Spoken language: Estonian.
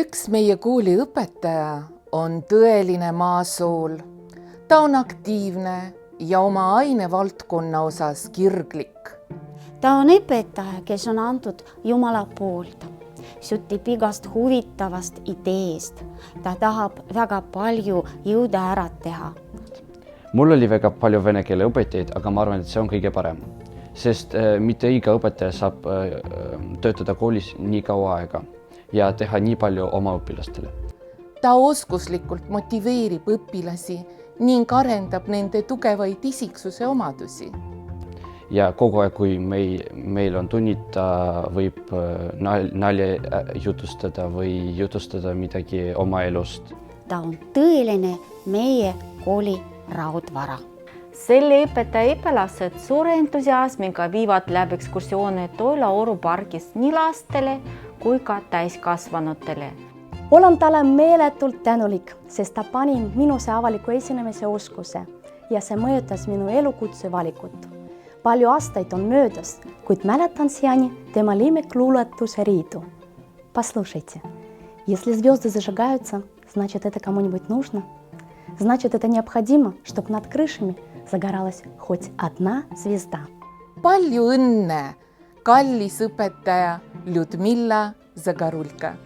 Üks meie kooli õpetaja on tõeline maasool. Ta on aktiivne ja oma ainevaldkonna osas kirglik. Ta on õpetaja, kes on antud Jumala poolt. Süttib igast huvitavast ideest. Ta tahab väga palju jõuda ära teha. Mul oli väga palju vene keele õpetajaid, aga ma arvan, et see on kõige parem. Sest mitte iga õpetaja saab töötada koolis nii kaua aega ja teha nii palju oma õpilastele. Ta oskuslikult motiveerib õpilasi ning arendab nende tugevaid isiksuse omadusi. Ja kogu aeg, kui meil on tunnid, ta võib nalja jutustada või jutustada midagi oma elust. Ta on tõeline meie kooli raudvara. Selle õpetaja õpilased suure entusiasmiga viivad läbi ekskursioone Toila Oru pargis nii lastele kui ka täiskasvanutele. Olen talle meeletult tänulik, sest ta pani minusse avaliku esinemise oskuse ja see mõjutas minu elukutse valikut. Palju aastaid on möödas, kuid mäletan siiani tema lemikluuletuse riidu. Послушайте, если звезды зажигаются, значит, это кому-нибудь нужно. Значит, это необходимо, чтобы над крышами загоралась хоть одна звезда. Palju õnne, kallis õpetaja Ljudmilla Zagarulka!